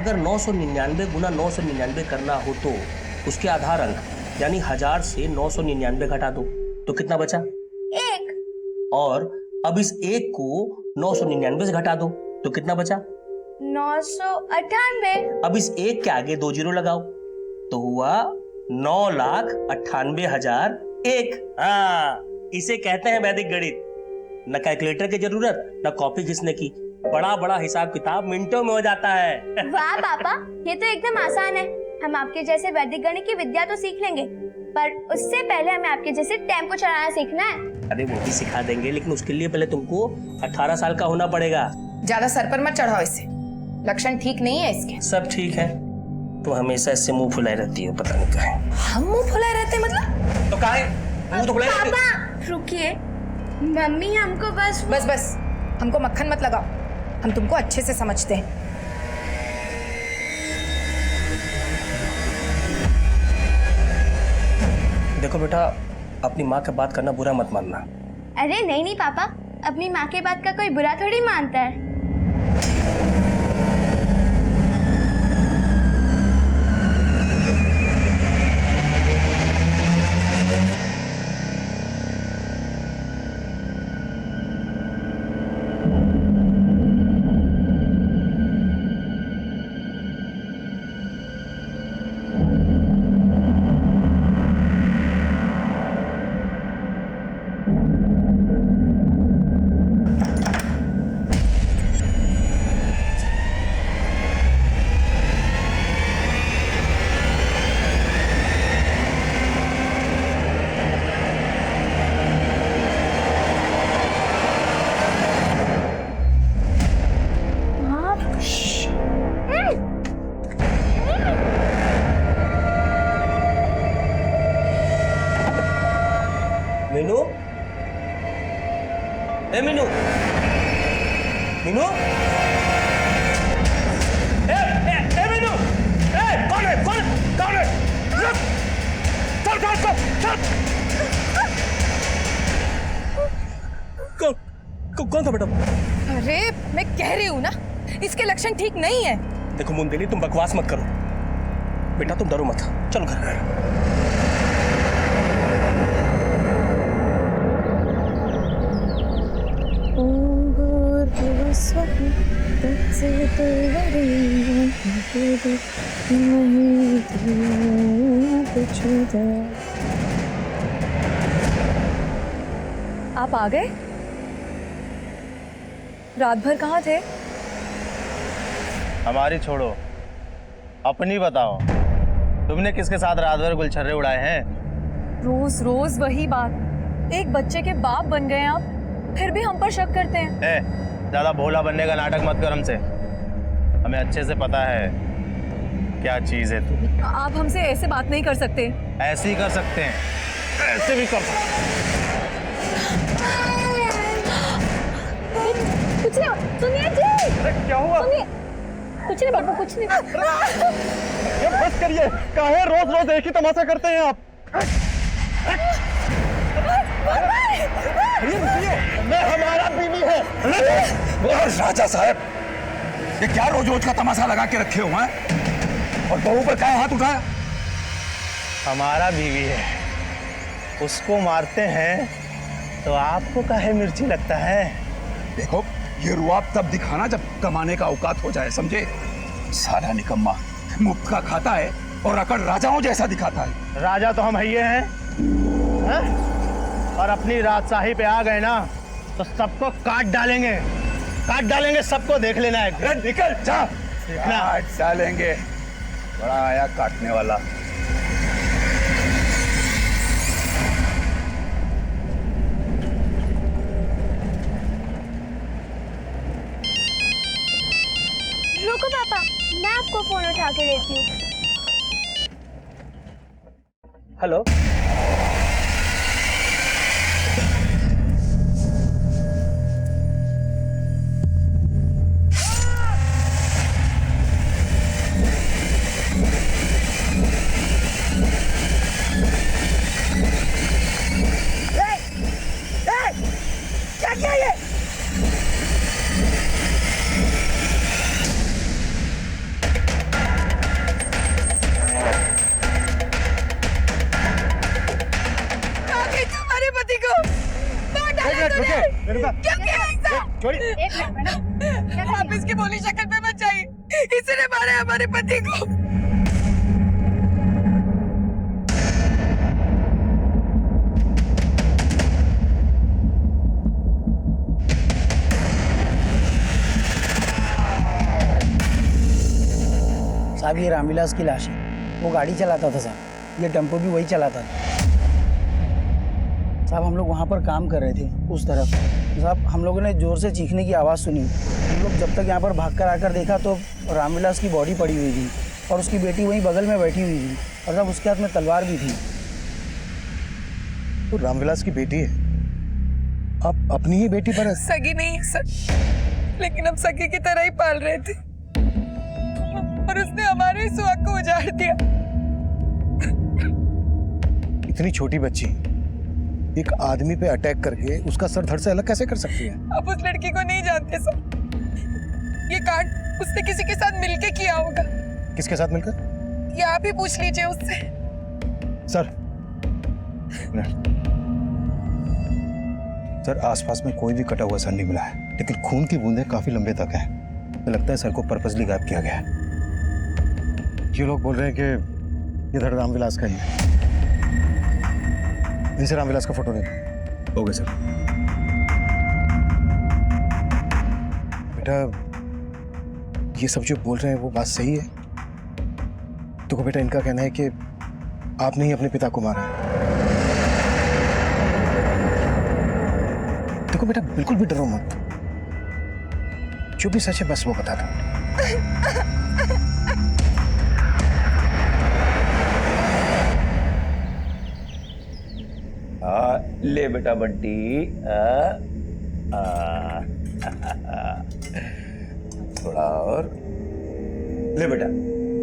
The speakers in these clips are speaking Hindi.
अगर 999 गुना 999 करना हो तो उसके आधार अंक यानी 1000 से 999 घटा दो तो कितना बचा? 1। और अब इस 1 को 999 से घटा दो तो कितना बचा? 998। अब इस 1 के आगे 2 जीरो लगाओ तो हुआ 9,98,001। हाँ, इसे कहते हैं वैदिक गणित। न कैलकुलेटर की जरूरत न कॉपी घिसने की, बड़ा बड़ा हिसाब किताब मिनटों में हो जाता है। वाह पापा, ये तो एकदम आसान है। हम आपके जैसे वैदिक गणित की विद्या तो सीख लेंगे, पर उससे पहले हमें आपके जैसे टेम्पो चलाना सीखना है। अरे वो भी सिखा देंगे, लेकिन उसके लिए पहले तुमको 18 साल का होना पड़ेगा। ज्यादा सर पर मत चढ़ाओ इसे, लक्षण ठीक नहीं है इसके। सब ठीक है, तुम हमेशा इससे मुंह फुलाए रहती हो, पता नहीं कहे। हम मुंह फुलाए रहते मतलब? तो काहे मुंह तो फुलाए रहती हो? पापा रुकिए, मम्मी हमको बस बस हमको मक्खन मत लगाओ, हम तुमको अच्छे से समझते हैं। देखो बेटा, अपनी माँ की बात करना बुरा मत मानना। अरे नहीं पापा, अपनी माँ की बात का कोई बुरा थोड़ी मानता है। मीनू, ए मीनू, मीनू, ए मीनू, कौन है? रुक, चल। कौन था बेटा? अरे मैं कह रही हूँ ना, इसके लक्षण ठीक नहीं है। देखो मुंदेली, तुम बकवास मत करो। बेटा तुम डरो मत, चलो घर। आप आ गए? रात भर कहाँ थे? हमारी छोड़ो, अपनी बताओ। तुमने किसके साथ रात भर गुलछर्रे उड़ाए हैं? रोज रोज वही बात। एक बच्चे के बाप बन गए आप, फिर भी हम पर शक करते हैं। ज्यादा भोला बनने का नाटक मत कर हमसे। हमें अच्छे से पता है क्या चीज है तू। आप हमसे ऐसे बात नहीं कर सकते। ऐसे ही कर सकते हैं, ऐसे भी कर सकते हैं। कुछ नहीं, सुनिए जी। क्या हुआ? सुनिए, कुछ नहीं बाबू, कुछ नहीं। ये बस करिए, काहे रोज रोज एक ही तमाशा करते हैं आप? मैं हमारा बीवी है। राजा साहब, ये क्या रोज रोज का तमाशा लगा के रखे हुए हैं? और बहू पर क्या हाथ उठाया? हमारा बीवी है, उसको मारते हैं तो आपको काहे मिर्ची लगता है? देखो, ये रुआब तब दिखाना जब कमाने का औकात हो जाए, समझे? साला निकम्मा मुफ्त का खाता है और अकड़ राजाओं जैसा दिखाता है। राजा तो हम ही हैं, हैं? और अपनी राजशाही पे आ गए ना तो सबको काट डालेंगे सबको। देख लेना है। निकल जा, देखना। काट डालेंगे। बड़ा आया काटने वाला। रुको पापा, मैं आपको फोन उठा के देती हूँ। हेलो, छोड़िए। एक मिनट मैडम, आप इसकी बोली शक्ल पे मत जाइए, इसने मारा हमारे पति को। साहब ये रामविलास की लाश है, वो गाड़ी चलाता था साहब, ये टेम्पो भी वही चलाता था साहब। हम लोग वहाँ पर काम कर रहे थे उस तरफ साहब, हम लोगों ने जोर से चीखने की आवाज़ सुनी। हम लोग जब तक यहाँ पर भागकर आकर देखा तो रामविलास की बॉडी पड़ी हुई थी और उसकी बेटी वहीं बगल में बैठी हुई थी और साहब उसके हाथ में तलवार भी थी। तो रामविलास की बेटी है, आप अपनी ही बेटी पर सगी नहीं है सर, लेकिन हम सगी की तरह ही पाल रहे थे और उसने हमारे सुहाग को उजाड़ दिया। इतनी छोटी बच्ची एक आदमी पे अटैक करके उसका सर धड़ से अलग कैसे कर सकती है? आप उस लड़की को नहीं जानते सर, ये कांड उसने किसी के साथ मिलके किया होगा। किसके साथ मिलकर? ये आप ही पूछ लीजिए उससे। सर सर आसपास में कोई भी कटा हुआ सर नहीं मिला है, लेकिन खून की बूंदें काफी लंबे तक हैं। तो लगता है सर को पर्पसली गायब किया गया है। ये लोग बोल रहे हैं कि ये धड़ रामविलास का ही है। इनसे रामविलास का फोटो नहीं हो गया सर। बेटा ये सब जो बोल रहे हैं वो बात सही है? तो बेटा इनका कहना है कि आपने ही अपने पिता को मारा है। देखो बेटा बिल्कुल भी डरो मत, जो भी सच है बस वो बता दो। ले बेटा बंटी, थोड़ा और ले बेटा,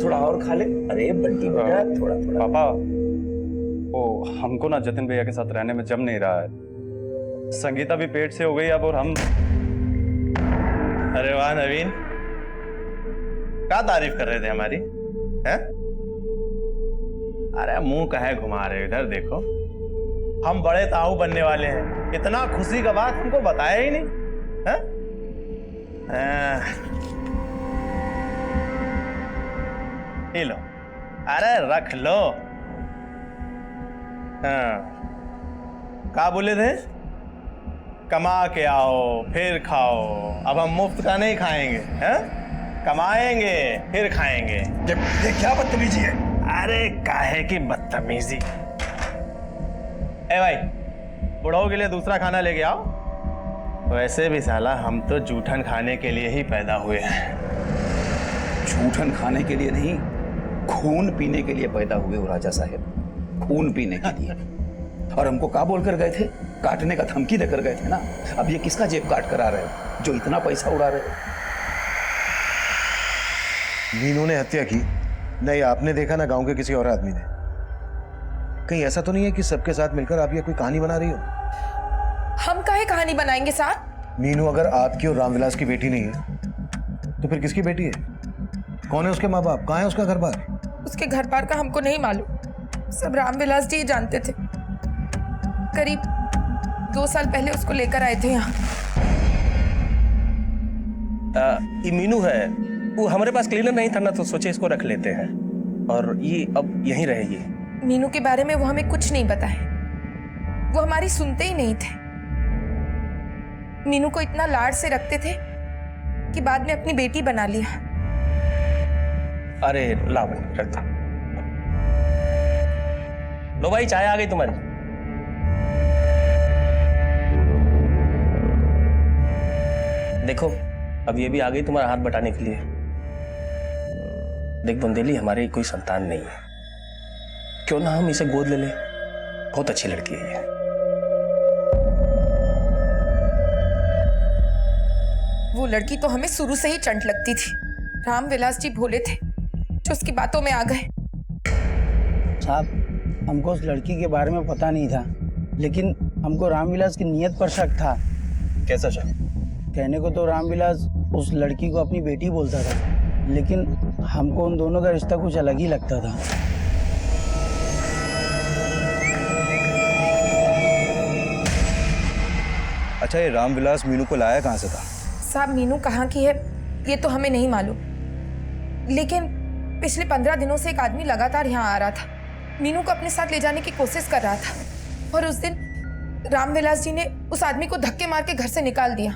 थोड़ा और खा ले। अरे बंटी बेटा थोड़ा थोड़ा। पापा वो हमको ना जतिन भैया के साथ रहने में जम नहीं रहा है। संगीता भी पेट से हो गई अब, और हम। अरे वाह नवीन, क्या तारीफ कर रहे थे हमारी? हैं? अरे मुंह काहे घुमा रहे हो? इधर देखो, हम बड़े ताऊ बनने वाले हैं। इतना खुशी का बात हमको बताया ही नहीं है? ये लो, अरे रख लो। हाँ, क्या बोले थे? कमा के आओ फिर खाओ। अब हम मुफ्त का नहीं खाएंगे, हैं? कमाएंगे फिर खाएंगे। ये क्या बदतमीजी है? अरे काहे की बदतमीजी। ए भाई, बुढ़ाओ के लिए दूसरा खाना लेके आओ। वैसे भी साला हम तो जूठन खाने के लिए ही पैदा हुए हैं। जूठन खाने के लिए नहीं, खून पीने के लिए पैदा हुए हो राजा साहब, खून पीने के लिए। और हमको क्या बोलकर गए थे? काटने का धमकी देकर गए थे ना। अब ये किसका जेब काट कर आ रहे हो जो इतना पैसा उड़ा रहे हो? मीनू ने हत्या की? नहीं, आपने देखा ना गांव के किसी और आदमी ने? कहीं ऐसा तो नहीं है कि सबके साथ मिलकर आप ये कोई कहानी बना रही हो? हम काहे कहानी बनाएंगे साहब? मीनू अगर आपकी और रामविलास की बेटी नहीं है तो फिर किसकी बेटी है? कौन है उसके माँ बाप? कहाँ है उसका घर बार? उसके घर बार का हमको नहीं मालूम, सब रामविलास जी जानते थे। करीब 2 साल पहले उसको लेकर आए थे यहाँ। ये मीनू है, वो हमारे पास क्लीनर नहीं था ना, तो सोचे इसको रख लेते हैं और ये अब यहीं रहेगी। मीनू के बारे में वो हमें कुछ नहीं बताए, वो हमारी सुनते ही नहीं थे। मीनू को इतना लाड से रखते थे कि बाद में अपनी बेटी बना लिया। अरे ला भाई रख दो। लो भाई चाय आ गई तुम्हारी। देखो अब ये भी आ गई तुम्हारा हाथ बटाने के लिए। देख बुंदेली, हमारी कोई संतान नहीं है, क्यों ना हम इसे गोद ले लें? बहुत अच्छी लड़की है ये। वो लड़की तो हमें शुरू से ही चंट लगती थी। रामविलास जी भोले थे जो उसकी बातों में आ गए। साहब हमको उस लड़की के बारे में पता नहीं था, लेकिन हमको रामविलास की नीयत पर शक था। कैसा शक? कहने को तो रामविलास उस लड़की को अपनी बेटी बोलता था, लेकिन हमको उन दोनों का रिश्ता कुछ अलग ही लगता था। अच्छा, ये रामविलास मीनू को लाया कहाँ से था? साहब मीनू कहाँ की है ये तो हमें नहीं मालूम, लेकिन पिछले 15 दिनों से एक आदमी लगातार यहाँ आ रहा था, मीनू को अपने साथ ले जाने की कोशिश कर रहा था, और उस दिन रामविलास जी ने उस आदमी को धक्के मार के घर से निकाल दिया।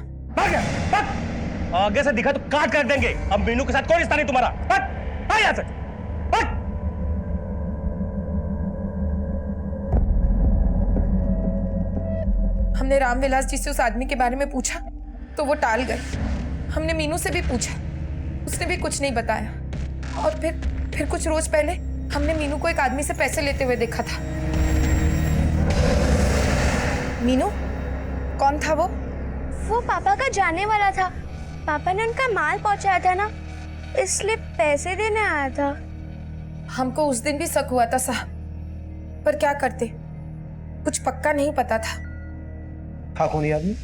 आगे से दिखा तो काट कर देंगे। अब मीनू के साथ कोई रिश्ता नहीं तुम्हारा। आ यहाँ से। हमने रामविलास जी से उस आदमी के बारे में पूछा तो वो टाल गए। हमने मीनू से भी पूछा, उसने भी कुछ नहीं बताया। और फिर कुछ रोज पहले हमने मीनू को एक आदमी से पैसे लेते हुए देखा था। मीनू कौन था वो पापा का जाने वाला था। पापा ने उनका माल पहुंचाया था ना, इसलिए पैसे देने आया था। हमको उस दिन भी शक हुआ था साहब, पर क्या करते, कुछ पक्का नहीं पता था। हाँ, कौन ये आदमी?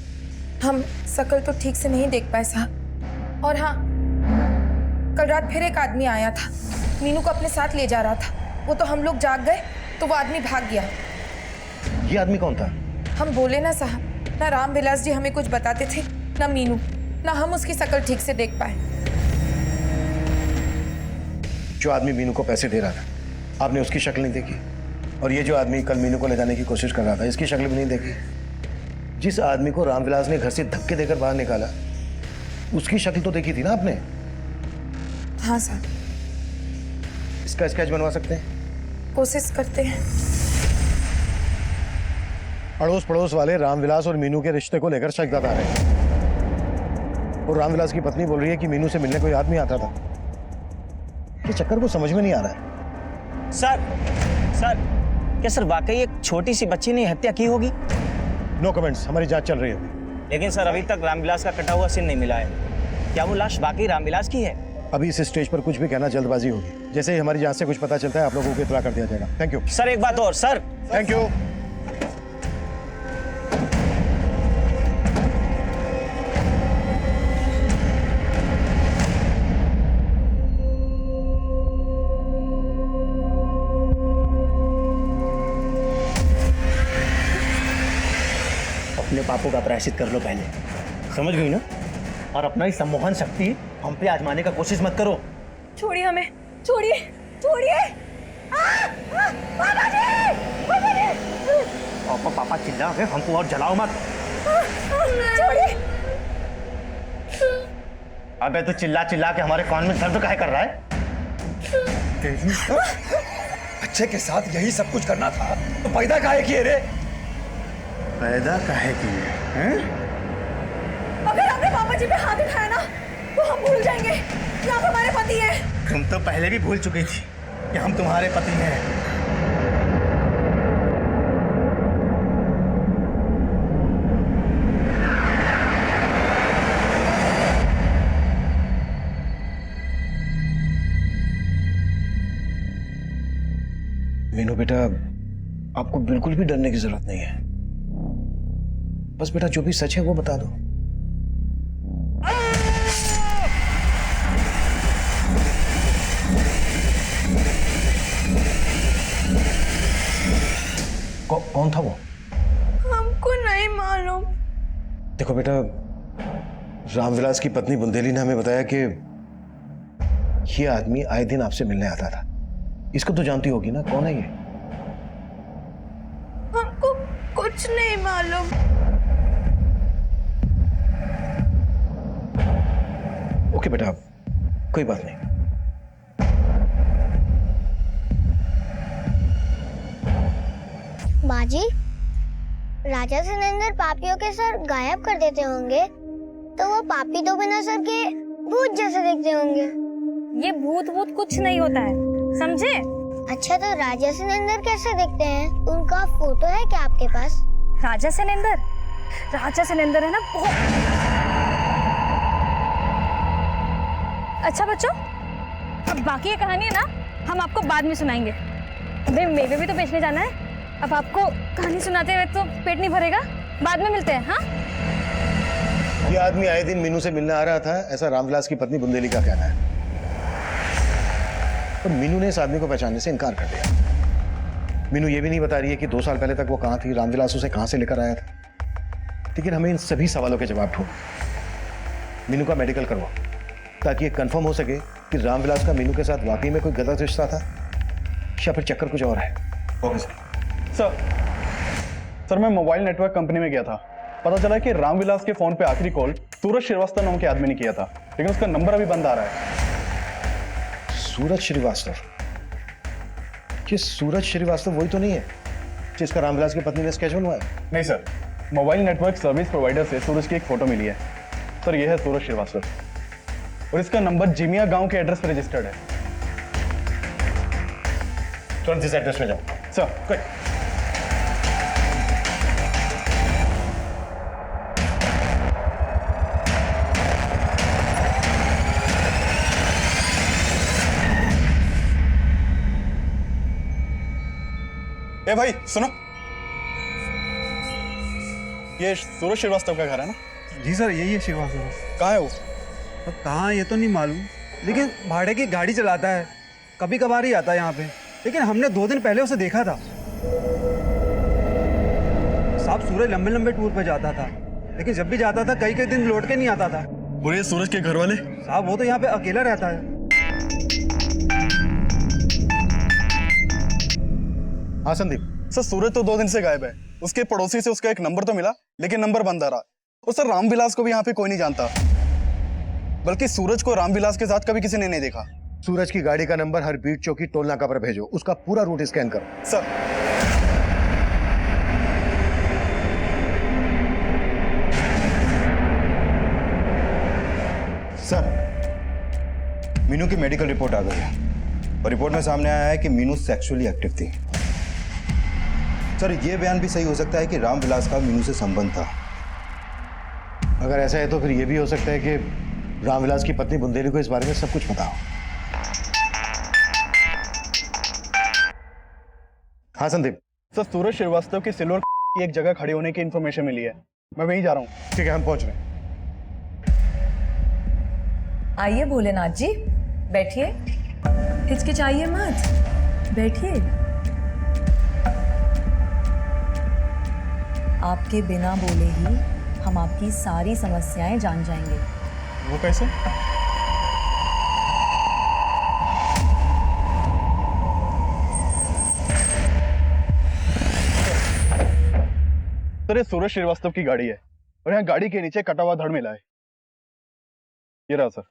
हम शक्ल तो ठीक से नहीं देख पाए साहब। और हाँ, कल रात फिर एक आदमी आया था, मीनू को अपने साथ ले जा रहा था। वो तो हम लोग जाग गए तो वो आदमी भाग गया। ये आदमी कौन था? हम बोले ना साहब, ना रामविलास जी हमें कुछ बताते थे, ना मीनू, ना हम उसकी शक्ल ठीक से देख पाए। जो आदमी मीनू को पैसे दे रहा था, आपने उसकी शक्ल नहीं देखी? और ये जो आदमी कल मीनू को ले जाने की कोशिश कर रहा था, इसकी शक्ल भी नहीं देखी? जिस आदमी को रामविलास ने घर से धक्के देकर बाहर निकाला, उसकी शक्ल तो देखी थी ना आपने? हाँ साहब। इसका स्केच बनवा सकते हैं? कोशिश करते हैं। अड़ोस पड़ोस वाले रामविलास और मीनू के रिश्ते को लेकर शक जता रहे हैं, और रामविलास की पत्नी बोल रही है कि मीनू से मिलने कोई आदमी आता था। ये चक्कर को समझ में नहीं आ रहा है। सर, क्या सर वाकई एक छोटी सी बच्ची ने हत्या की होगी? नो कमेंट्स, हमारी जांच चल रही है। लेकिन सर अभी तक रामविलास का कटा हुआ सिर नहीं मिला है। क्या वो लाश वाकई रामविलास की है? अभी इस स्टेज पर कुछ भी कहना जल्दबाजी होगी। जैसे ही हमारी जांच से कुछ पता चलता है, आप लोगों को इत्तला कर दिया जाएगा। Thank you sir. एक बात और सर। Thank you. अपने पापों का प्रायश्चित कर लो पहले, समझ गई ना? और अपना ही सम्मोहन शक्ति हम पे आजमाने का कोशिश मत करो। छोड़िए हमें, छोड़िए, छोड़िए। पापा चिल्ला के हमको और जलाओ मत। छोड़िए। अबे तू चिल्ला चिल्ला के हमारे कान में दर्द काहे कर रहा है? बच्चे के साथ यही सब कुछ करना था तो पैदा काहे किए रे? पैदा काहे किए हैं? अगर आपने पापा जी पे हाथ उठाया ना तो हम भूल जाएंगे कि आप हमारे पति हैं। तुम तो पहले भी भूल चुकी थी कि हम तुम्हारे पति हैं। मीनू बेटा, आपको बिल्कुल भी डरने की जरूरत नहीं है। बस बेटा जो भी सच है वो बता दो। कौन था वो? हमको नहीं मालूम। देखो बेटा, रामविलास की पत्नी बुंदेली ने हमें बताया कि ये आदमी आए दिन आपसे मिलने आता था। इसको तो जानती होगी ना, कौन है ये? हमको कुछ नहीं मालूम। ओके बेटा, कोई बात नहीं। बाजी, राजा सिलेंडर पापियों के सर गायब कर देते होंगे तो वो पापी तो बिना सर के भूत जैसे दिखते होंगे। ये भूत भूत कुछ नहीं होता है, समझे? अच्छा, तो राजा सिलेंडर कैसे दिखते हैं? उनका फोटो है क्या आपके पास? राजा सिलेंडर है ना बहुत। अच्छा बच्चों, अब बाकी ये कहानी है ना हम आपको बाद में सुनाएंगे। अबे मेवे भी तो बेचने जाना है। अब आपको कहानी सुनाते हुए तो पेट नहीं भरेगा। बाद में मिलते हैं। हाँ, ये आदमी आए दिन मीनू से मिलने आ रहा था, ऐसा रामविलास की पत्नी बुंदेली का कहना है। और मीनू ने इस आदमी को पहचानने से इनकार कर दिया। मीनू ये भी नहीं बता रही है कि 2 साल पहले तक वो कहाँ थी, रामविलास उसे कहाँ से लेकर आया था। लेकिन हमें इन सभी सवालों के जवाब ढूंढ। मीनू का मेडिकल करवाओ ताकि ये कंफर्म हो सके कि रामविलास का मीनू के साथ वाकई में कोई गलत रिश्ता था या फिर चक्कर कुछ और है। ओके सर मैं मोबाइल नेटवर्क कंपनी में गया था। पता चला कि रामविलास के फोन पे आखिरी कॉल सूरज श्रीवास्तव नाम के आदमी ने किया था, लेकिन उसका नंबर अभी बंद आ रहा है। सूरज श्रीवास्तव? ये सूरज श्रीवास्तव वही तो नहीं है जिसका रामविलास की पत्नी ने स्केच बनवाया? नहीं sir, mobile network service provider से सूरज की एक फोटो मिली है सर। यह है सूरज श्रीवास्तव और इसका नंबर जिमिया गांव के एड्रेस पर रजिस्टर्ड है। तुरंत इस एड्रेस में जाओ। सर कोई ए भाई सुनो, ये सूरज श्रीवास्तव का घर है ना? जी सर, यही है श्रीवास्तव। कहाँ है वो? अब कहाँ ये तो नहीं मालूम, लेकिन भाड़े की गाड़ी चलाता है, कभी कभार ही आता है यहाँ पे। लेकिन हमने 2 दिन पहले उसे देखा था। साहब सूरज लंबे लंबे टूर पे जाता था, लेकिन जब भी जाता था कई दिन लौट के नहीं आता था। और ये सूरज के घर वाले? साहब वो तो यहाँ पे अकेला रहता है। हाँ संदीप। सर सूरज तो 2 दिन से गायब है। उसके पड़ोसी से उसका एक नंबर तो मिला, लेकिन नंबर बंद आ रहा। और सर रामविलास को भी यहाँ पे कोई नहीं जानता, बल्कि सूरज को रामविलास के साथ कभी किसी ने नहीं देखा। सूरज की गाड़ी का नंबर हर बीट चौकी टोल नाका पर भेजो, उसका पूरा रूट स्कैन करो। सर सर मीनू की मेडिकल रिपोर्ट आ गई है और रिपोर्ट में सामने आया है कि मीनू सेक्सुअली एक्टिव थी। सर ये बयान भी सही हो सकता है कि रामविलास का मीनू से संबंध था। अगर ऐसा है तो फिर यह भी हो सकता है कि रामविलास की पत्नी बुंदेली को इस बारे में सब कुछ पता हो। हाँ संदीप। सर सूरज श्रीवास्तव की सिल्वर की एक जगह खड़ी होने की इंफॉर्मेशन मिली है, मैं वहीं जा रहा हूँ। ठीक है, हम पहुंच रहे हैं। आइए भोलेनाथ जी, बैठिए, हिचकिचाइए मत, बैठिए। आपके बिना बोले ही हम आपकी सारी समस्याएं जान जाएंगे। वो कैसे? सर ये सूरज श्रीवास्तव की गाड़ी है और यहाँ गाड़ी के नीचे कटा हुआ धड़ मिला है। ये रहा सर।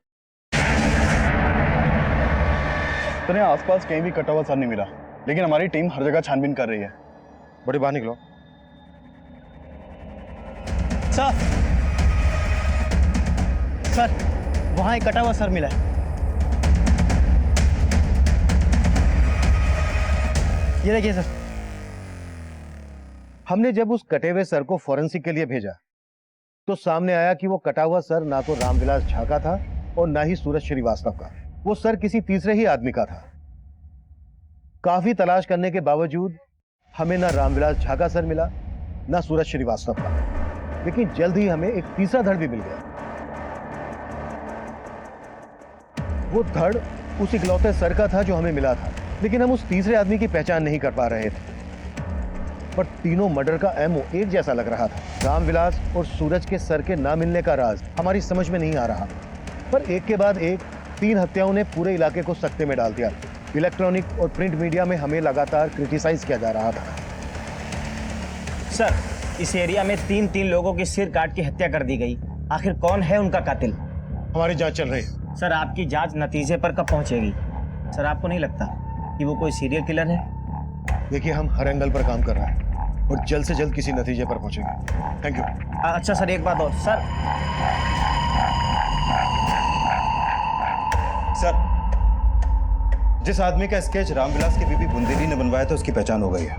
सर यहाँ आसपास कहीं भी कटा हुआ सर नहीं मिला, लेकिन हमारी टीम हर जगह छानबीन कर रही है। बड़ी बाहर निकलो। सर वहां एक कटा हुआ सर मिला है। ये देखिए सर। हमने जब उस कटे हुए सर को फॉरेंसिक के लिए भेजा तो सामने आया कि वो कटा हुआ सर ना तो रामविलास झा का था और ना ही सूरज श्रीवास्तव का। वो सर किसी तीसरे ही आदमी का था। काफी तलाश करने के बावजूद हमें ना रामविलास झा का सर मिला ना सूरज श्रीवास्तव का, लेकिन जल्द ही हमें एक तीसरा धड़ भी मिल गया। वो धड़ उस इकलौते सर का था जो हमें मिला था, लेकिन हम उस तीसरे आदमी की पहचान नहीं कर पा रहे थे। पर तीनों मर्डर का एमओ एक जैसा लग रहा था। रामविलास और सूरज के सर के ना मिलने का राज हमारी समझ में नहीं आ रहा, पर एक के बाद एक 3 हत्याओं ने पूरे इलाके को सकते में डाल दिया। इलेक्ट्रॉनिक और प्रिंट मीडिया में हमें लगातार क्रिटिसाइज किया जा रहा था। सर इस एरिया में 3 लोगों के सिर काट के हत्या कर दी गई। आखिर कौन है उनका कातिल? हमारी जांच चल रही है। सर आपकी जांच नतीजे पर कब पहुंचेगी? सर आपको नहीं लगता कि वो कोई सीरियल किलर है? देखिए हम हर एंगल पर काम कर रहे हैं और जल्द से जल्द किसी नतीजे पर पहुंचेंगे। Thank you. अच्छा सर एक बात और। सर जिस आदमी का स्केच रामविलास की बीबी बुंदेली ने बनवाया था उसकी पहचान हो गई है।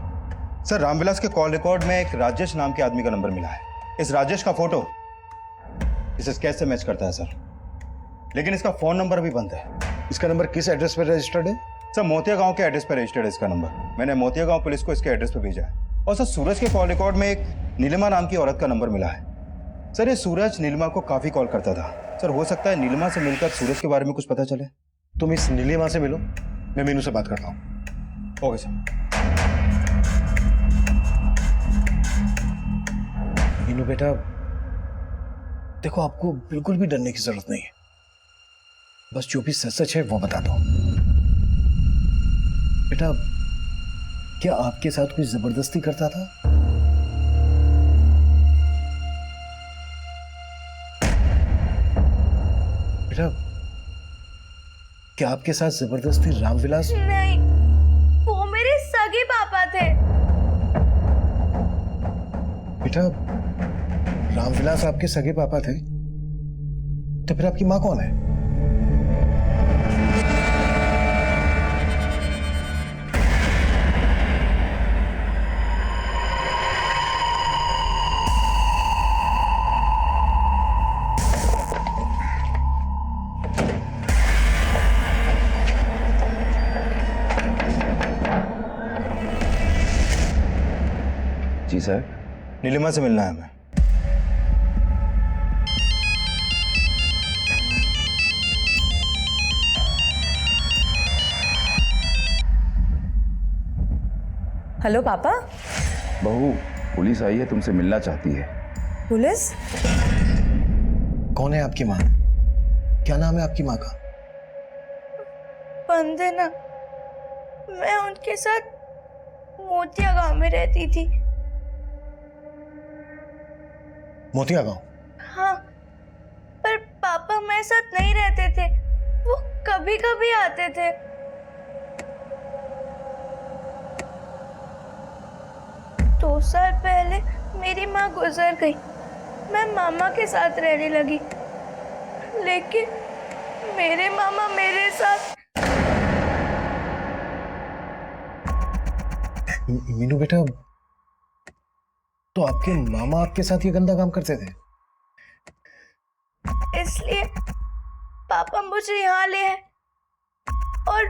सर रामविलास के कॉल रिकॉर्ड में एक राजेश नाम के आदमी का नंबर मिला है। इस राजेश का फोटो इस स्केच से मैच करता है सर, लेकिन इसका फोन नंबर भी बंद है। इसका नंबर किस एड्रेस पर रजिस्टर्ड है? सर मोतिया गांव के एड्रेस पर रजिस्टर्ड है इसका नंबर। मैंने मोतिया गांव पुलिस को इसके एड्रेस पर भेजा है। और सर सूरज के कॉल रिकॉर्ड में एक नीलिमा नाम की औरत का नंबर मिला है। सर ये सूरज नीलिमा को काफी कॉल करता था। सर हो सकता है नीलिमा से मिलकर सूरज के बारे में कुछ पता चले। तुम इस नीलिमा से मिलो, मैं मीनू से बात करता हूँ। Okay sir. मीनू बेटा, देखो, आपको बिल्कुल भी डरने की जरूरत नहीं है। बस जो भी सच सच है वो बता दो। बेटा, क्या आपके साथ कोई जबरदस्ती करता था? बेटा, क्या आपके साथ जबरदस्ती रामविलास? नहीं, वो मेरे सगे पापा थे। बेटा, रामविलास आपके सगे पापा थे, तो फिर आपकी माँ कौन है? जी सर। नीलिमा से मिलना है हमें। हेलो पापा। बहू, पुलिस आई है, तुमसे मिलना चाहती है। पुलिस? कौन है आपकी माँ? क्या नाम है आपकी माँ का? वंदना। मैं उनके साथ मोतिया गांव में रहती थी। मोतिया गांव? हाँ, पर पापा मेरे साथ नहीं रहते थे, वो कभी कभी आते थे। 2 साल पहले मेरी माँ गुजर गई। मैं मामा के साथ रहने लगी, लेकिन मेरे मामा मेरे साथ। मीनू बेटा, तो आपके मामा आपके साथ ये गंदा काम करते थे? इसलिए पापा मुझे यहाँ ले आए और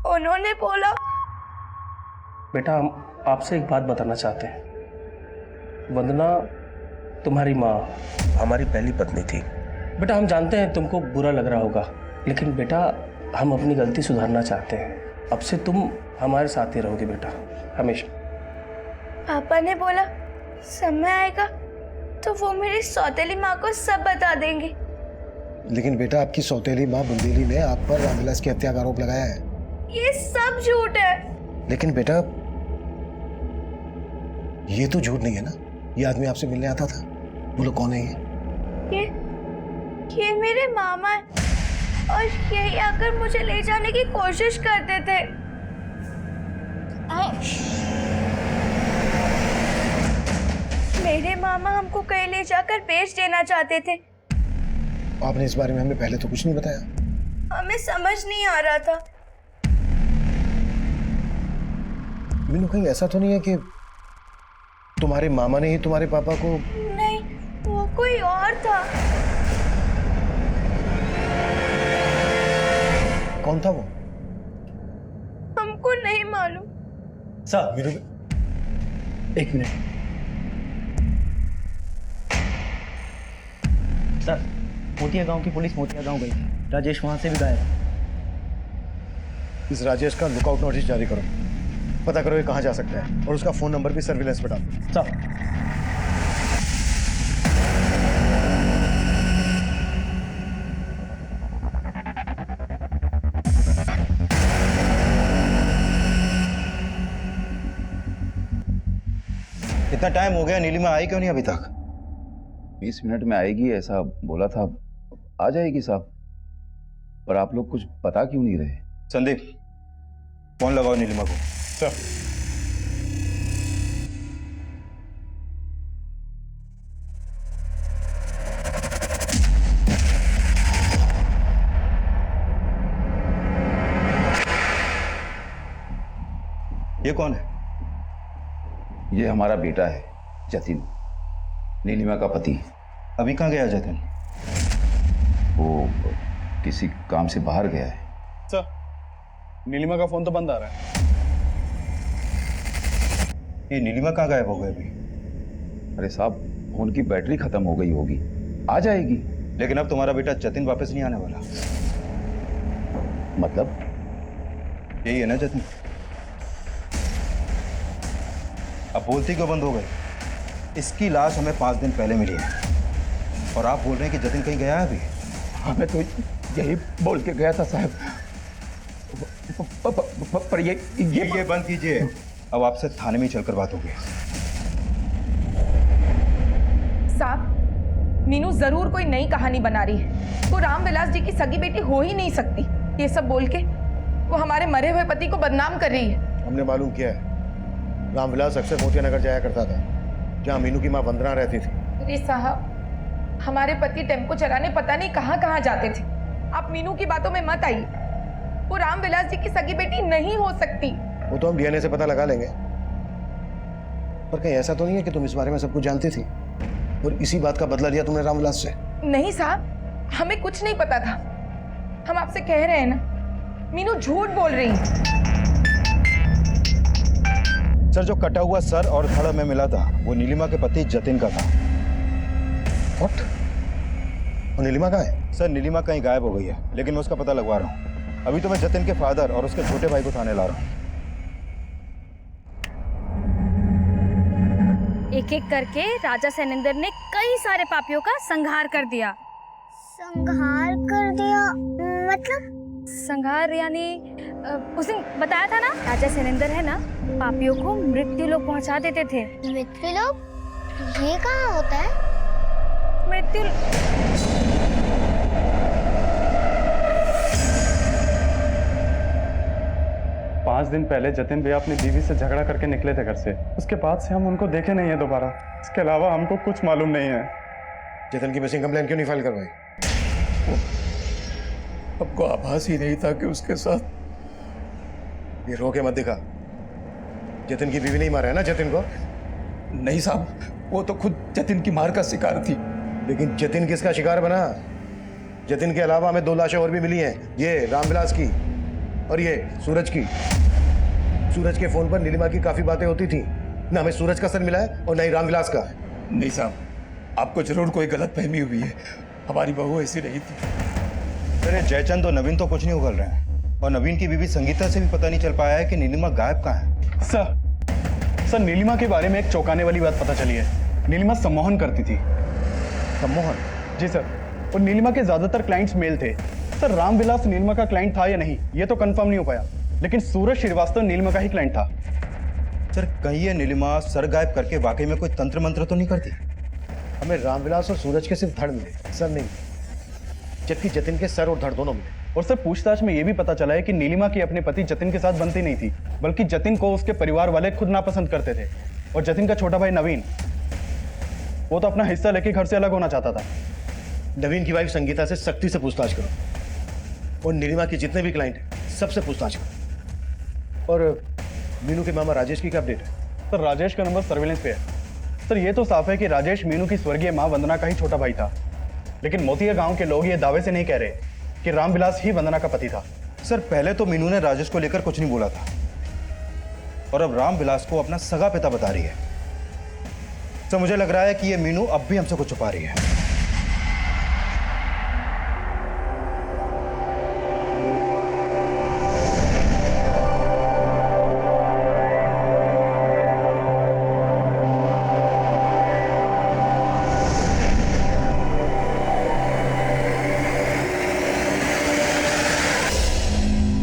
उन्होंने बोला। बेटा, हम आपसे एक बात बताना चाहते हैं। वंदना तुम्हारी माँ हमारी पहली पत्नी थी। बेटा, हम जानते हैं तुमको बुरा लग रहा होगा, लेकिन बेटा हम अपनी गलती सुधारना चाहते हैं। अब से तुम हमारे साथ ही रहोगे बेटा, हमेशा। पापा ने बोला समय आएगा तो वो मेरी सौतेली माँ को सब बता देंगे। लेकिन बेटा, आपकी सौतेली माँ बुंदेली ने आप पर रामविलास की हत्या का आरोप लगाया है। ये सब झूठ है। लेकिन बेटा, ये तो झूठ नहीं है ना? ये आदमी आपसे मिलने आता था। बोलो, कौन है ये? ये मेरे मामा है और यही आकर मुझे ले जाने की कोशिश करते थे। मेरे मामा हमको कहीं ले जाकर बेच देना चाहते थे। आपने इस बारे में हमें पहले तो कुछ नहीं बताया। हमें समझ नहीं आ रहा था। मीनू, कहीं ऐसा तो नहीं है कि तुम्हारे मामा ने ही तुम्हारे पापा को? नहीं, वो कोई और था। कौन था वो? हमको नहीं मालूम। सर, मीनू, एक मिनट। सर, मोतिया गांव की पुलिस मोतिया गांव गई थी। राजेश वहां से भी गायब है। इस राजेश का लुकआउट नोटिस जारी करो। पता करो ये कहाँ जा सकता है और उसका फोन नंबर भी सर्विलेंस पे डालो। सर। इतना टाइम हो गया, नीलिमा आई क्यों नहीं अभी तक? 20 मिनट में आएगी ऐसा बोला था। आ जाएगी साहब, पर आप लोग कुछ बता क्यों नहीं रहे? संदीप, फोन लगाओ नीलिमा को। सर। ये कौन है? ये हमारा बेटा है जतिन, नीलिमा का पति। अभी कहाँ गया जतिन? वो किसी काम से बाहर गया है। सर, नीलिमा का फोन तो बंद आ रहा है। ये नीलिमा कहाँ गायब हो गई अभी? अरे साहब, फोन की बैटरी खत्म हो गई होगी, आ जाएगी। लेकिन अब तुम्हारा बेटा जतिन वापस नहीं आने वाला। मतलब? यही है ना जतिन? अब बोलती क्यों बंद हो गई? इसकी लाश हमें 5 दिन पहले मिली है। और आप बोल रहे हैं कि जतिन कहीं गया है अभी? हाँ, मैं तो यही बोल के गया था साहब। पर ये बंद कीजिए। अब आपसे थाने में ही चलकर बात होगी। साहब, मीनू जरूर कोई नई कहानी बना रही है। वो रामविलास जी की सगी बेटी हो ही नहीं सकती। ये सब बोल के वो हमारे मरे हुए पति को बदनाम कर रही है। हमने मालूम किया है, रामविलास अक्सर मोतियानगर जाया करता था, जहाँ मीनू की माँ वंदना रहती थी। अरे साहब, हमारे पति टेम्पो चलाने पता नहीं कहाँ कहाँ जाते थे। आप मीनू की बातों में मत आइए। वो रामविलास जी की सगी बेटी नहीं हो सकती। वो तो हम डीएनए से पता लगा लेंगे, पर कहीं ऐसा तो नहीं है कि तुम इस बारे में सब कुछ जानती थी और इसी बात का बदला लिया तुमने रामविलास से? नहीं साहब, हमें कुछ नहीं पता था। हम आपसे कह रहे हैं ना, मीनू झूठ बोल रही है। सर, जो कटा हुआ सर और धड़ में मिला था वो नीलिमा के पति जतिन का था। What? और नीलिमा कहाँ है? सर, नीलिमा कहीं गायब हो गई है, लेकिन मैं उसका पता लगवा रहा हूँ। अभी तो मैं जतिन के फादर और उसके छोटे भाई को थाने ला रहा हूँ। एक एक करके राजा सैनेंद्र ने कई सारे पापियों का संहार कर दिया। संहार कर दिया मतलब? संहार यानी उस दिन बताया था ना, राजा सैनेंद्र है ना, पापियों को मृत्यु लोक पहुंचा देते थे। मृत्यु लोक? ये कहाँ होता है? मृत्यु 5 दिन पहले जतिन भैया अपनी बीवी से झगड़ा करके निकले थे घर से। उसके बाद से हम उनको देखे नहीं है दोबारा। इसके अलावा हमको कुछ मालूम नहीं है। जतिन की मिसिंग कंप्लेंट क्यों नहीं फाइल करवाई? हमको आभास ही नहीं था कि उसके साथ। ये रो के मत दिखा। जतिन की बीवी नहीं मारा है ना जतिन को? नहीं साहब, वो तो खुद जतिन की मार का शिकार थी। लेकिन जतिन किसका शिकार बना? जतिन के अलावा हमें 2 लाशें और भी मिली हैं, ये रामविलास की और ये सूरज की। सूरज के फोन पर नीलिमा की काफी बातें होती थी। ना हमें सूरज का सर मिला है और ना ही रामविलास का। नहीं साहब, आपको जरूर कोई गलतफहमी हुई है। हमारी बहू ऐसी नहीं थी। अरे जयचंद और नवीन तो कुछ नहीं उगल रहे हैं, और नवीन की बीवी संगीता से भी पता नहीं चल पाया है कि नीलिमा गायब कहाँ है। सर, नीलिमा के बारे में एक चौंकाने वाली बात पता चली है। नीलिमा सम्मोहन करती थी। सम्मोहन? जी सर, और नीलिमा के ज्यादातर क्लाइंट्स मेल थे। सर, रामविलास नीलिमा का क्लाइंट था या नहीं ये तो कंफर्म नहीं हो पाया, लेकिन सूरज श्रीवास्तव नीलिमा का ही क्लाइंट था। सर, कहीं ये नीलिमा सर गायब करके वाकई में कोई तंत्र मंत्र तो नहीं करती? हमें रामविलास और सूरज के सिर्फ धड़ मिले, सर नहीं, जबकि जतिन के सर और धड़ दोनों मिले। और सर, पूछताछ में यह भी पता चला है कि नीलिमा की अपने पति जतिन के साथ बनती नहीं थी, बल्कि जतिन को उसके परिवार वाले खुद नापसंद करते थे। और जतिन का छोटा भाई नवीन, वो तो अपना हिस्सा लेके घर से अलग होना चाहता था। नवीन की वाइफ संगीता से सख्ती से पूछताछ करो, और नीलिमा के जितने भी क्लाइंट हैं सबसे पूछताछ करो। और मीनू के मामा राजेश की क्या अपडेट है? सर, राजेश का नंबर सर्विलेंस पे है। सर, ये तो साफ है कि राजेश मीनू की स्वर्गीय मां वंदना का ही छोटा भाई था, लेकिन मोतिया गांव के लोग ये दावे से नहीं कह रहे कि रामविलास ही वंदना का पति था। सर, पहले तो मीनू ने राजेश को लेकर कुछ नहीं बोला था, और अब रामविलास को अपना सगा पिता बता रही है। सर, मुझे लग रहा है कि ये मीनू अब भी हमसे कुछ छुपा रही है।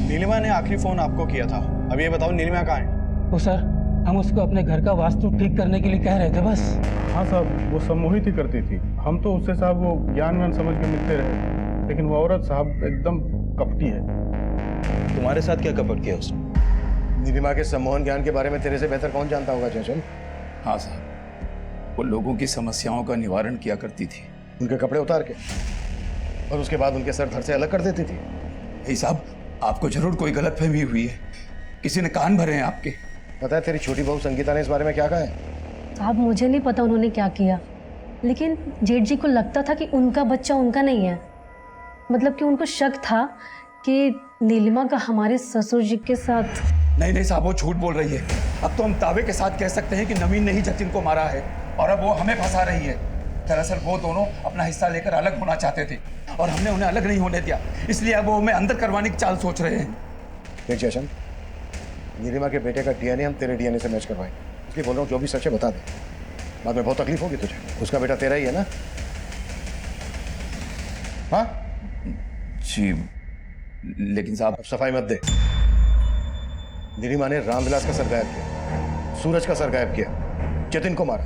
नीलिमा ने आखिरी फोन आपको किया था। अब ये बताओ नीलिमा कहाँ है? तो सर, हम उसको अपने घर का वास्तु ठीक करने के लिए कह रहे थे बस। हाँ साहब, वो सम्मोहित ही करती थी। हम तो उससे साहब वो ज्ञान व्यान समझ के मिलते रहे, लेकिन वो औरत साहब एकदम कपटी है। तुम्हारे साथ क्या कपट किया उसने? नीलिमा के सम्मोहन ज्ञान के बारे में तेरे से बेहतर कौन जानता होगा जयचंद? हाँ साहब, वो लोगों की समस्याओं का निवारण किया करती थी। उनके कपड़े उतार के, और उसके बाद उनके सर धड़ से अलग कर देती थी। यही साहब, आपको जरूर कोई गलतफहमी हुई है। किसी ने कान भरे हैं आपके। पता है तेरी छोटी बहू संगीता ने इस बारे में क्या कहा है? साहब, मुझे नहीं पता उन्होंने क्या किया, लेकिन जेठ जी को लगता था कि उनका बच्चा उनका नहीं है। मतलब कि उनको शक था कि नीलिमा का हमारे ससुर जी के साथ। नहीं साहब, वो झूठ बोल रही है। अब तो हम दावे के साथ कह सकते हैं कि नवीन ने ही जतिन को मारा है, और अब वो हमें फंसा रही है। दरअसल वो दोनों अपना हिस्सा लेकर अलग होना चाहते थे, और हमने उन्हें अलग नहीं होने दिया, इसलिए अब वो हमें अंदर करवाने की चाल सोच रहे हैं। देख जयचंद, नीलिमा के बेटे का डीएनए हम तेरे डीएनए से मैच करवाएं, इसलिए बोल रहा हूँ जो भी सच है बता दे। बाद में बहुत तकलीफ होगी तुझे। उसका बेटा तेरा ही है ना? जी लेकिन साहब। अब सफाई मत दे। नीलिमा ने रामविलास का सर गायब किया, सूरज का सर गायब किया, जतिन को मारा।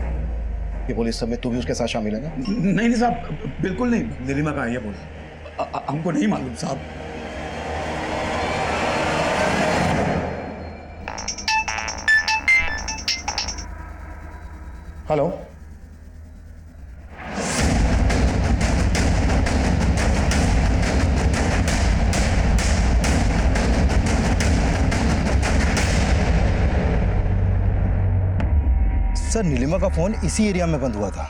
ये बोल, इस सब में तू भी उसके साथ शामिल है ना? नहीं साहब, बिल्कुल नहीं। नीलिमा कहाँ है ये बोल। हमको नहीं मालूम साहब। हेलो, सर नीलिमा का फोन इसी एरिया में बंद हुआ था।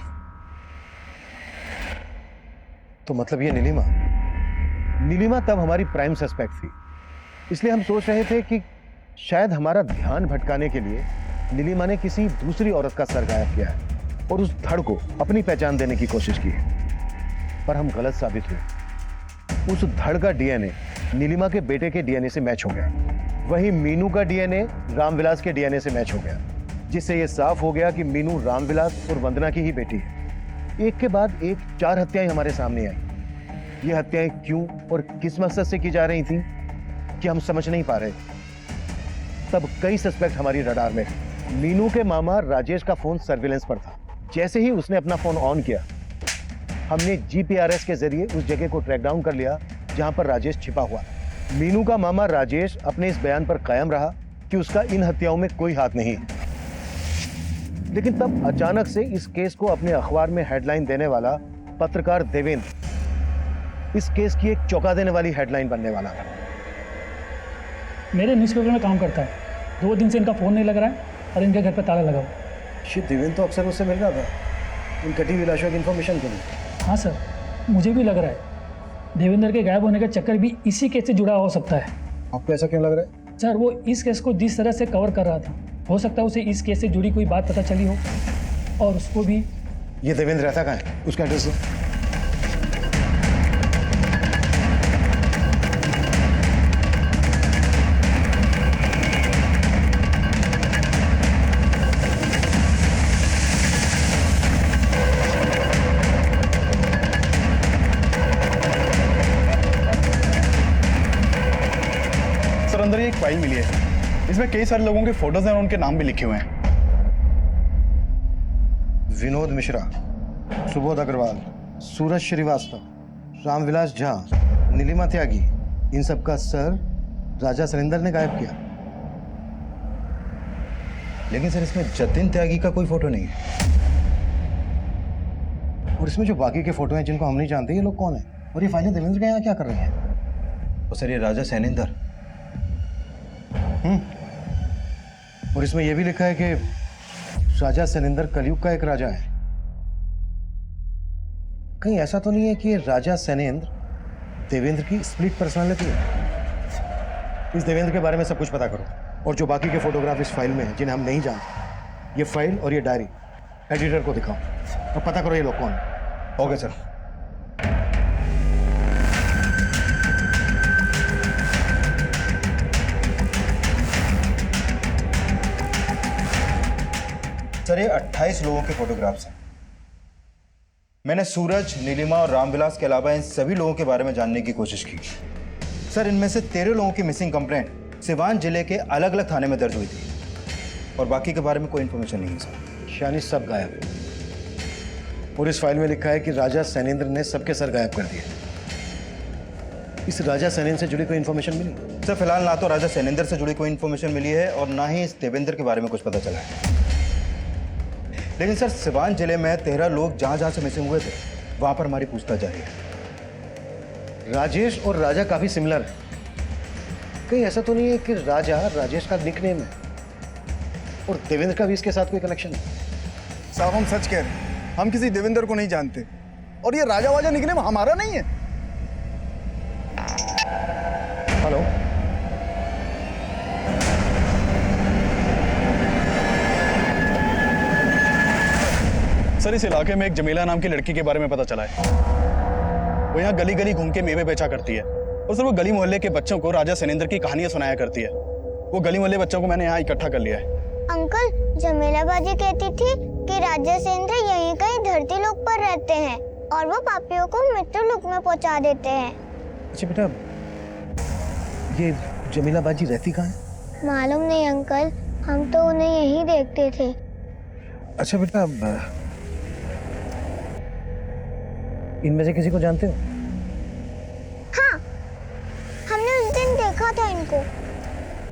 तो मतलब ये नीलिमा तब हमारी प्राइम सस्पेक्ट थी। इसलिए हम सोच रहे थे कि शायद हमारा ध्यान भटकाने के लिए नीलिमा ने किसी दूसरी औरत का सर गायब किया है और उस धड़ को अपनी पहचान देने की कोशिश की है, पर हम गलत साबित हुए। उस धड़ का डीएनए नीलिमा के बेटे के डीएनए से मैच हो गया। वहीं मीनू का डीएनए रामविलास के डीएनए से मैच हो गया, जिससे यह साफ हो गया कि मीनू रामविलास और वंदना की ही बेटी है। एक के बाद एक 4 हत्याएं हमारे सामने आई। ये हत्याएं क्यों और किस मकसद से की जा रही थी कि हम समझ नहीं पा रहे। तब कई सस्पेक्ट हमारी रडार में। मीनू के मामा राजेश का फोन सर्विलेंस पर था। जैसे ही उसने अपना फोन ऑन किया, हमने जीपीआरएस के जरिए उस जगह को ट्रैक डाउन कर लिया जहां पर राजेश छिपा हुआ। मीनू का मामा राजेश अपने इस बयान पर कायम रहा कि उसका इन हत्याओं में कोई हाथ नहीं है। लेकिन तब अचानक से इस केस को अपने अखबार में हेडलाइन देने वाला पत्रकार देवेंद्र इस केस की एक चौंका देने वाली हेडलाइन बनने वाला था। मेरे न्यूज़पेपर में काम करता है। 2 दिन से इनका फ़ोन नहीं लग रहा है और इनके घर पे ताला लगा हुआ। शिव, देवेंद्र तो अक्सर उससे मिल रहा था इन कटी हुई लाशों की इन्फॉर्मेशन के लिए। हाँ सर, मुझे भी लग रहा है देवेंद्र के गायब होने का चक्कर भी इसी केस से जुड़ा हो सकता है। आपको ऐसा क्यों लग रहा है? सर, वो इस केस को जिस तरह से कवर कर रहा था, हो सकता है उसे इस केस से जुड़ी कोई बात पता चली हो और उसको भी। ये देवेंद्र रहता कहाँ है? उसका एड्रेस दो। सर अंदर ये एक फाइल मिली है, इसमें कई सारे लोगों के फोटोज हैं और उनके नाम भी लिखे हुए हैं। विनोद मिश्रा, सुबोध अग्रवाल, सूरज श्रीवास्तव, रामविलास झा, नीलिमा त्यागी, इन सब का सर राजा सरिंदर ने गायब किया। लेकिन सर इसमें जतिन त्यागी का कोई फोटो नहीं है। और इसमें जो बाकी के फोटो हैं जिनको हम नहीं जानते, ये लोग कौन हैं? और ये फाइलें देवेंद्र के यहाँ क्या कर रही हैं? और सर ये राजा सैनेंदर। और इसमें यह भी लिखा है कि राजा सैनेंदर कलयुग का एक राजा है। कहीं ऐसा तो नहीं है कि ये राजा सैनेंद्र देवेंद्र की स्प्लिट पर्सनालिटी है? इस देवेंद्र के बारे में सब कुछ पता करो और जो बाकी के फोटोग्राफ इस फाइल में हैं जिन्हें हम नहीं जानते, ये फाइल और ये डायरी एडिटर को दिखाओ और पता करो ये लोग कौन है। Okay sir. सर ये 28 लोगों के फोटोग्राफ्स हैं। मैंने सूरज, नीलिमा और रामविलास के अलावा इन सभी लोगों के बारे में जानने की कोशिश की। सर इनमें से 13 लोगों की मिसिंग कंप्लेंट सिवान जिले के अलग अलग थाने में दर्ज हुई थी और बाकी के बारे में कोई इन्फॉर्मेशन नहीं है सर। यानी सब गायब। और इस फाइल में लिखा है कि राजा सैनेंद्र ने सबके सर गायब कर दिए। इस राजा सैनेंद्र से जुड़ी कोई इन्फॉर्मेशन मिली? सर फिलहाल ना तो राजा सैनेंद्र से जुड़ी कोई इन्फॉर्मेशन मिली है और ना ही इस देवेंद्र के बारे में कुछ पता चला है। लेकिन सर सिवान जिले में 13 लोग जहां जहां से मिसिंग हुए थे वहां पर हमारी पूछताछ जारी है। राजेश और राजा काफी सिमिलर है। कहीं ऐसा तो नहीं है कि राजा राजेश का निकनेम है और देवेंद्र का भी इसके साथ कोई कनेक्शन है? साहब हम सच कह रहे हैं, हम किसी देवेंद्र को नहीं जानते और ये राजा वाजा निकनेम हमारा नहीं है। हेलो, सर इस इलाके में एक जमीला नाम की लड़की के बारे में पता चला है। वो यहाँ गली गली घूम के मेवे बेचा करती है और सर वो गली मोहल्ले के बच्चों को राजा सैनेंद्र की कहानियां सुनाया करती है। वो गली मोहल्ले बच्चों को मैंने यहाँ इकट्ठा कर लिया है। अंकल, जमीला बाजी कहती थी कि राजा सैनेंद्र यहीं कहीं धरती लोक पर रहते हैं और वो पापियों को मृत्यु लोक में पहुंचा देते हैं। अच्छा बेटा, ये जमीला बाजी रहती कहाँ है? मालूम नहीं अंकल, हम तो उन्हें यहीं देखते थे। अच्छा बेटा, इनमें से किसी को जानते हो? हाँ, हमने उस दिन देखा था इनको।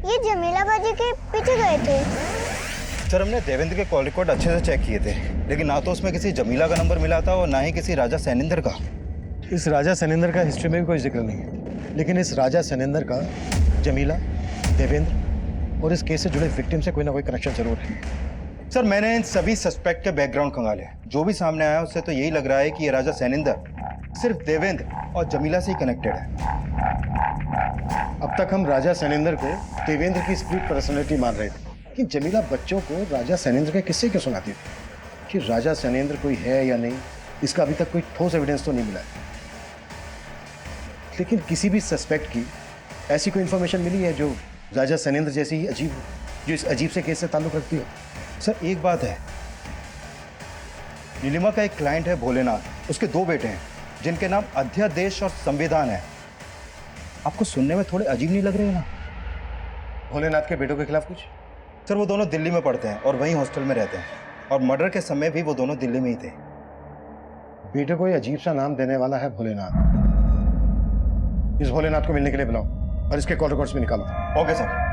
ये जमीला बाजी के पीछे गए थे। सर, हमने देवेंद्र के कॉल रिकॉर्ड अच्छे से चेक किए थे, लेकिन ना तो उसमें किसी जमीला का नंबर मिला था और ना ही किसी राजा सैनिंदर का। इस राजा सैनिंदर का हिस्ट्री में भी कोई जिक्र नहीं है, लेकिन इस राजा सैनिंदर का जमीला, देवेंद्र और इस केस से जुड़े विक्टिम से कोई ना कोई कनेक्शन जरूर है। सर, मैंने इन सभी सस्पेक्ट के बैकग्राउंड खंगाले। जो भी सामने आया उससे तो यही लग रहा है कि ये राजा सैनिंदर सिर्फ देवेंद्र और जमीला से ही कनेक्टेड है। अब तक हम राजा सैनिंदर को देवेंद्र की स्प्लिट पर्सनैलिटी मान रहे थे कि जमीला बच्चों को राजा सैनिंद्र के किस्से क्यों सुनाती थी। कि राजा सैनिंद्र कोई है या नहीं, इसका अभी तक कोई ठोस एविडेंस तो नहीं मिला है। लेकिन किसी भी सस्पेक्ट की ऐसी कोई इंफॉर्मेशन मिली है जो राजा सैनिंद्र जैसी ही अजीब हो, जो इस अजीब से केस से ताल्लुक रखती हो? सर, एक बात है, नीलिमा का एक क्लाइंट है भोलेनाथ, उसके 2 बेटे हैं जिनके नाम अध्यादेश और संविधान है। आपको सुनने में थोड़े अजीब नहीं लग रहे हैं ना? भोलेनाथ के बेटों के खिलाफ कुछ? सर, वो दोनों दिल्ली में पढ़ते हैं और वहीं हॉस्टल में रहते हैं, और मर्डर के समय भी वो दोनों दिल्ली में ही थे। बेटे को ये अजीब सा नाम देने वाला है भोलेनाथ। इस भोलेनाथ को मिलने के लिए बुलाओ और इसके कॉल रिकॉर्ड्स में निकालो। Okay sir.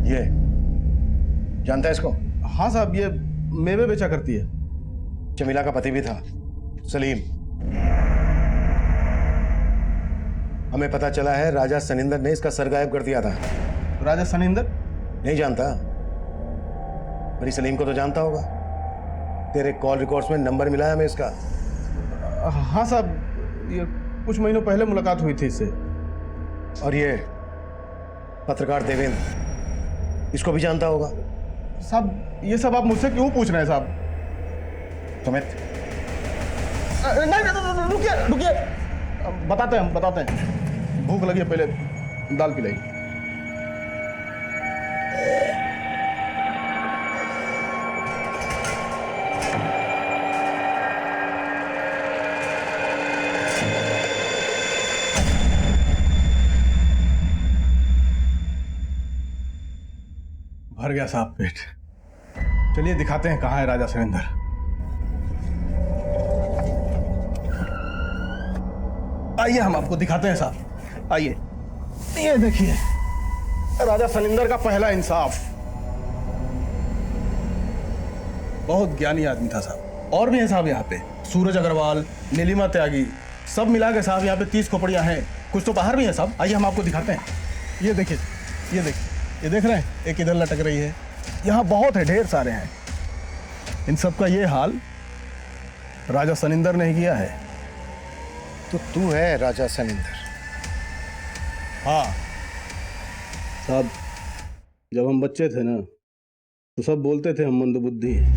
ये जानता है इसको? हाँ साहब, ये मेवे बेचा करती है। जमीला का पति भी था, सलीम। हमें पता चला है राजा सनिंदर ने इसका सर गायब कर दिया था। राजा सनिंदर? नहीं जानता? पर सलीम को तो जानता होगा। तेरे कॉल रिकॉर्ड्स में नंबर मिला है हमें इसका। हाँ साहब, ये कुछ महीनों पहले मुलाकात हुई थी इससे। और ये पत्रकार देवेंद्र, इसको भी जानता होगा? साहब, ये सब आप मुझसे क्यों पूछ रहे हैं साहब? सुमित, नहीं, रुकिए, बताते हैं। भूख लगी है, पहले दाल पिलाई। भर गया साहब पेट। चलिए दिखाते हैं कहाँ है राजा सैनिंदर। आइए, हम आपको दिखाते हैं साहब। आइए, ये देखिए, राजा सनिंदर का पहला इंसाफ। बहुत ज्ञानी आदमी था साहब। और भी हैं साहब यहाँ पे, सूरज अग्रवाल, नीलिमा त्यागी, सब मिला के साहब यहाँ पे 30 खोपड़ियाँ हैं। कुछ तो बाहर भी हैं साहब। आइए, हम आपको दिखाते हैं। ये देखिए, ये देख रहे हैं, एक इधर लटक रही है। यहाँ बहुत है, ढेर सारे हैं। इन सब का ये हाल राजा सनिंदर ने ही किया है। तो तू है राजा सनिंदर? हाँ साहब, जब हम बच्चे थे ना तो सब बोलते थे हम मंदबुद्धि हैं।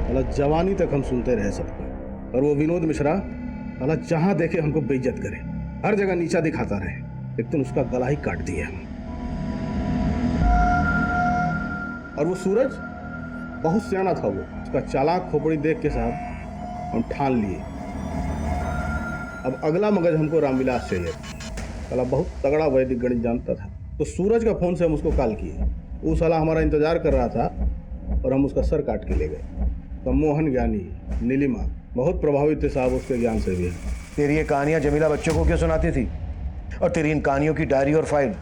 मतलब जवानी तक हम सुनते रहे सबको। और वो विनोद मिश्रा मतलब जहाँ देखे हमको बेइज्जत करे, हर जगह नीचा दिखाता रहे। एक दिन उसका गला ही काट दिया। और वो सूरज बहुत सियाना था। वो उसका चालाक खोपड़ी देख के साहब हम ठान लिए अब अगला मगज हमको रामविलास चाहिए। साला बहुत तगड़ा वैदिक गणित जानता था। तो सूरज का फोन से हम उसको कॉल किए। वो साला हमारा इंतजार कर रहा था और हम उसका सर काट के ले गए। सम्मोहन ज्ञानी, नीलिमा बहुत प्रभावित थे साहब उसके ज्ञान से भी। तेरी ये कहानियां जमीला बच्चों को क्यों सुनाती थी? और तेरी इन कहानियों की डायरी और फाइल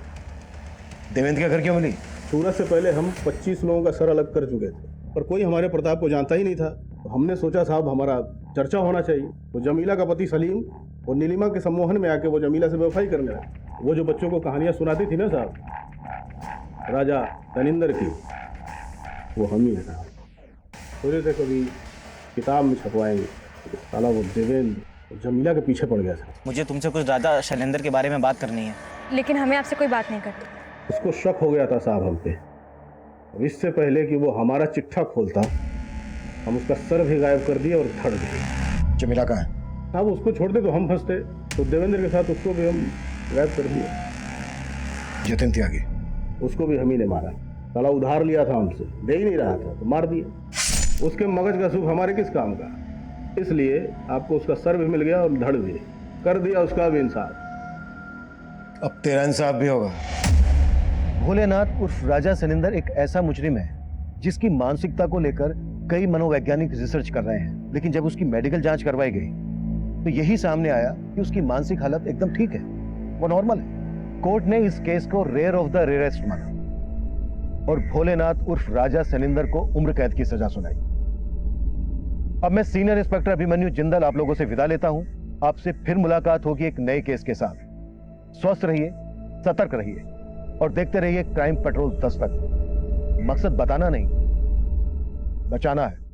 देवेंद्र के घर क्यों मिली? सूरज से पहले हम 25 लोगों का सर अलग कर चुके थे, पर कोई हमारे प्रताप को जानता ही नहीं था। तो हमने सोचा साहब हमारा चर्चा होना चाहिए। वो जमीला का पति सलीम और नीलिमा के सम्मोहन में आके वो जमीला से बेवफाई करने लगा। वो जो बच्चों को कहानियां सुनाती थी ना साहब राजा सनिंदर की, वो हम ही है। सोचे थे कभी किताब में छपवाएंगे, साला वो देवेंद्र जमीला के पीछे पड़ गया था। मुझे तुमसे कुछ राजा शैलेंद्र के बारे में बात करनी है। लेकिन हमें आपसे कोई बात नहीं करनी। उसको शक हो गया था साहब हम पे। इससे पहले कि वो हमारा चिट्ठा खोलता हम उसका सर भी गायब कर दिया और धड़ गए। जमीला कहाँ है? साहब उसको छोड़ दे तो हम फंसते, तो देवेंद्र के साथ उसको भी हम गायब कर दिए। जतिन त्यागी उसको भी हम ही ने मारा। साला उधार लिया था हमसे, दे ही नहीं रहा था तो मार दिया। उसके मगज का सुख हमारे किस काम का, इसलिए आपको उसका सर भी मिल गया और धड़ भी, कर दिया उसका भी इंसाफ। अब तेरा इंसाफ भी होगा। भोलेनाथ उर्फ राजा सनिंदर एक ऐसा मुजरिम है जिसकी मानसिकता को लेकर कई मनोवैज्ञानिक रिसर्च कर रहे हैं, लेकिन जब उसकी मेडिकल जांच करवाई गई तो यही सामने आया कि उसकी मानसिक हालत एकदम ठीक है, वो नॉर्मल है। कोर्ट ने इस केस को रेयर ऑफ द रेयरेस्ट माना और भोलेनाथ उर्फ राजा सनिंदर को उम्र कैद की सजा सुनाई। अब मैं सीनियर इंस्पेक्टर अभिमन्यु जिंदल आप लोगों से विदा लेता हूं। आपसे फिर मुलाकात होगी एक नए केस के साथ। स्वस्थ रहिए, सतर्क रहिए और देखते रहिए क्राइम पेट्रोल 10 तक। मकसद बताना नहीं, बचाना है।